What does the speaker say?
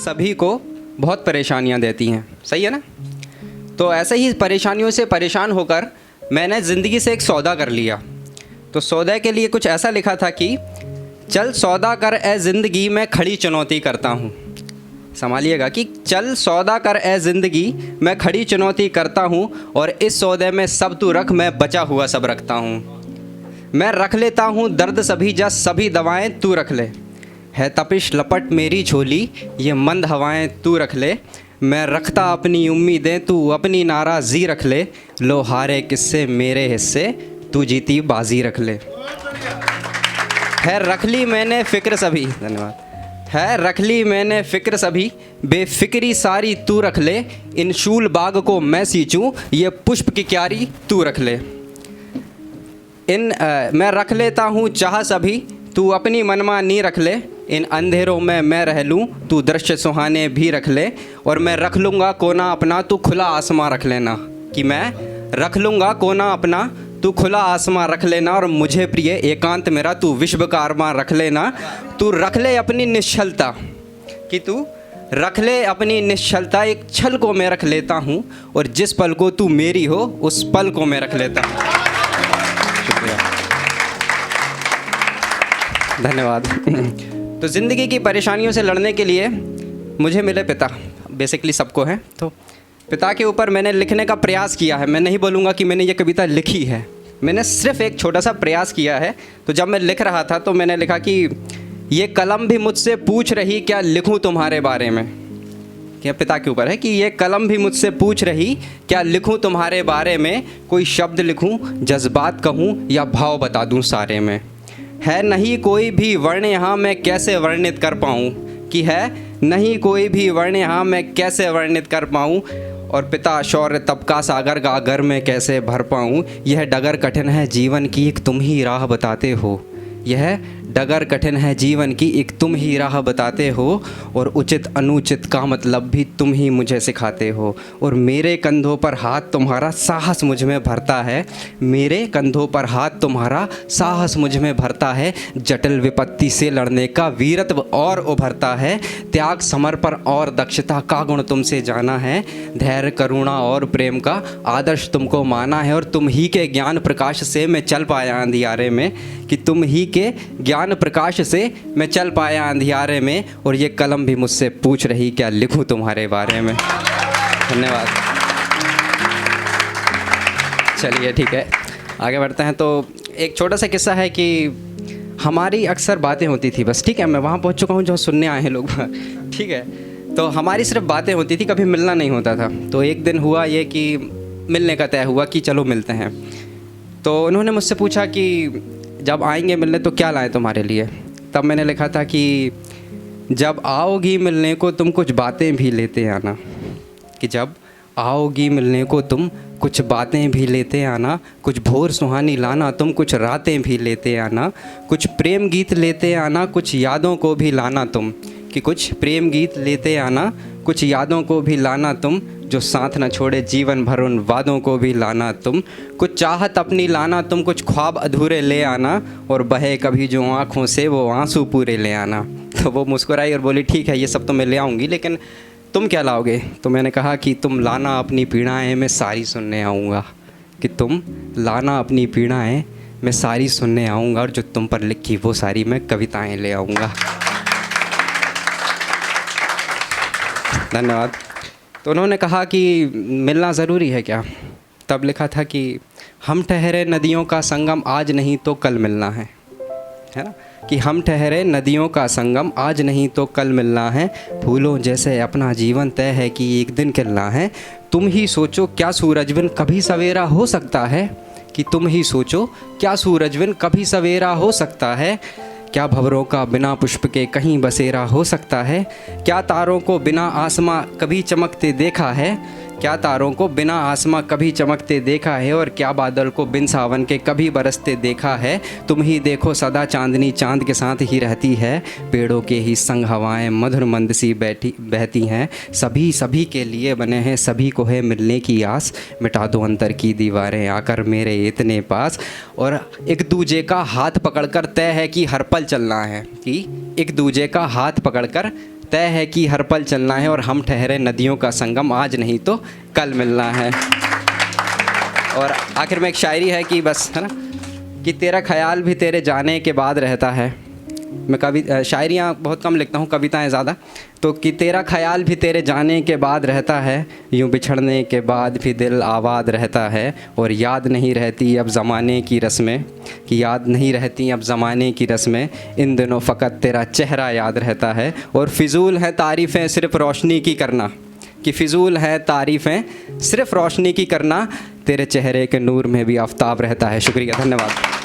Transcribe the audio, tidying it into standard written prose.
सभी को बहुत परेशानियां देती हैं, सही है ना। तो ऐसे ही परेशानियों से परेशान होकर मैंने ज़िंदगी से एक सौदा कर लिया। तो सौदे के लिए कुछ ऐसा लिखा था कि चल सौदा कर ए ज़िंदगी मैं खड़ी चुनौती करता हूँ। संभालिएगा कि चल सौदा कर ए ज़िंदगी मैं खड़ी चुनौती करता हूँ, और इस सौदे में सब तू रख मैं बचा हुआ सब रखता हूँ। मैं रख लेता हूँ दर्द सभी जा सभी दवाएं तू रख ले, है तपिश लपट मेरी झोली ये मंद हवाएं तू रख ले। मैं रखता अपनी उम्मीदें तू अपनी नाराज़ी रख ले, लो हारे किस्से मेरे हिस्से तू जीती बाजी रख ले। है रख ली मैंने फ़िक्र सभी, धन्यवाद। है रख ली मैंने फ़िक्र सभी बेफ़िक्री सारी तू रख ले, इन शूल बाग को मैं सींचूं ये पुष्प की क्यारी तू रख ले। मैं रख लेता हूँ चाह सभी तू अपनी मनमानी रख ले, इन अंधेरों में मैं रह लूँ तू दृश्य सुहाने भी रख ले। और मैं रख लूँगा कोना अपना तू खुला आसमां रख लेना, कि मैं रख लूँगा कोना अपना तू खुला आसमां रख लेना, और मुझे प्रिय एकांत मेरा तू विश्व का अरमां रख लेना। तू रख ले अपनी निश्चलता, कि तू रख ले अपनी निश्चलता एक छल को मैं रख लेता हूँ, और जिस पल को तू मेरी हो उस पल को मैं रख लेता हूँ। धन्यवाद। तो ज़िंदगी की परेशानियों से लड़ने के लिए मुझे मिले पिता, बेसिकली सबको हैं। तो पिता के ऊपर मैंने लिखने का प्रयास किया है। मैं नहीं बोलूँगा कि मैंने ये कविता लिखी है, मैंने सिर्फ एक छोटा सा प्रयास किया है। तो जब मैं लिख रहा था तो मैंने लिखा कि ये कलम भी मुझसे पूछ रही क्या लिखूँ तुम्हारे बारे में। क्या पिता के ऊपर है कि ये कलम भी मुझसे पूछ रही क्या लिखूँ तुम्हारे बारे में, कोई शब्द लिखूँ जज्बात कहूँ या भाव बता दूँ सारे में। है नहीं कोई भी वर्ण यहाँ मैं कैसे वर्णित कर पाऊँ, कि है नहीं कोई भी वर्ण यहाँ मैं कैसे वर्णित कर पाऊँ, और पिता शौर्य तबका सागर का अगर मैं कैसे भर पाऊँ। यह डगर कठिन है जीवन की एक तुम ही राह बताते हो, यह डगर कठिन है जीवन की एक तुम ही राह बताते हो, और उचित अनुचित का मतलब भी तुम ही मुझे सिखाते हो। और मेरे कंधों पर हाथ तुम्हारा साहस मुझ में भरता है, मेरे कंधों पर हाथ तुम्हारा साहस मुझ में भरता है। जटिल विपत्ति से लड़ने का वीरत्व और उभरता है, त्याग समर्पण और दक्षता का गुण तुमसे जाना है। धैर्य करुणा और प्रेम का आदर्श तुमको माना है, और तुम ही के ज्ञान प्रकाश से मैं चल पाया अंधियारे में, कि तुम ही के ज्ञान प्रकाश से मैं चल पाया अंधियारे में। और ये कलम भी मुझसे पूछ रही क्या लिखूं तुम्हारे बारे में। धन्यवाद। चलिए ठीक है, आगे बढ़ते हैं। तो एक छोटा सा किस्सा है कि हमारी अक्सर बातें होती थी, बस ठीक है, मैं वहाँ पहुँच चुका हूँ जहाँ सुनने आए हैं लोग, ठीक है। तो हमारी सिर्फ बातें होती थी, कभी मिलना नहीं होता था। तो एक दिन हुआ ये कि मिलने का तय हुआ कि चलो मिलते हैं। तो उन्होंने मुझसे पूछा कि जब आएंगे मिलने तो क्या लाएं तुम्हारे लिए। तब मैंने लिखा था कि जब आओगी मिलने को तुम कुछ बातें भी लेते आना, कि जब आओगी मिलने को तुम कुछ बातें भी लेते आना, कुछ भोर सुहानी लाना तुम कुछ रातें भी लेते आना, कुछ प्रेम गीत लेते आना कुछ यादों को भी लाना तुम, कि कुछ प्रेम गीत लेते आना कुछ यादों को भी लाना तुम, जो साथ न छोड़े जीवन भर उन वादों को भी लाना तुम। कुछ चाहत अपनी लाना तुम कुछ ख्वाब अधूरे ले आना, और बहे कभी जो आँखों से वो आंसू पूरे ले आना। तो वो मुस्कुराई और बोली ठीक है ये सब तो मैं ले आऊँगी, लेकिन तुम क्या लाओगे। तो मैंने कहा कि तुम लाना अपनी पीड़ाएँ मैं सारी सुनने आऊँगा, कि तुम लाना अपनी पीड़ाएँ मैं सारी सुनने आऊँगा, और जो तुम पर लिखी वो सारी मैं कविताएँ ले आऊँगा। धन्यवाद। तो उन्होंने कहा कि मिलना ज़रूरी है क्या। तब लिखा था कि हम ठहरे नदियों का संगम आज नहीं तो कल मिलना है ना, कि हम ठहरे नदियों का संगम आज नहीं तो कल मिलना है। फूलों जैसे अपना जीवन तय है कि एक दिन खिलना है। तुम ही सोचो क्या सूरज बिन कभी सवेरा हो सकता है, कि तुम ही सोचो क्या सूरज बिन कभी सवेरा हो सकता है। क्या भंवरों का बिना पुष्प के कहीं बसेरा हो सकता है। क्या तारों को बिना आसमां कभी चमकते देखा है, क्या तारों को बिना आसमां कभी चमकते देखा है। और क्या बादल को बिन सावन के कभी बरसते देखा है। तुम ही देखो सदा चांदनी चांद के साथ ही रहती है, पेड़ों के ही संग हवाएं मधुर मंद सी बहती हैं। सभी सभी के लिए बने हैं, सभी को है मिलने की आस। मिटा दो अंतर की दीवारें आकर मेरे इतने पास। और एक दूजे का हाथ पकड़कर तय है कि हर पल चलना है, कि एक दूजे का हाथ पकड़कर तय है कि हर पल चलना है और हम ठहरे नदियों का संगम, आज नहीं तो कल मिलना है। और आखिर में एक शायरी है कि बस है ना कि तेरा ख्याल भी तेरे जाने के बाद रहता है। मैं शायरियाँ बहुत कम लिखता हूँ, कविताएं ज़्यादा। तो कि तेरा ख्याल भी तेरे जाने के बाद रहता है, यूँ बिछड़ने के बाद भी दिल आबाद रहता है। और याद नहीं रहती अब ज़माने की रस्में, कि याद नहीं रहती अब ज़माने की रस्में, इन दिनों फ़कत तेरा चेहरा याद रहता है। और फ़िज़ूल है तारीफ़ें सिर्फ़ रोशनी की करना, कि फ़िज़ूल है तारीफ़ें सिर्फ़ रोशनी की करना, तेरे चेहरे के नूर में भी आफ़ताब रहता है। शुक्रिया, धन्यवाद।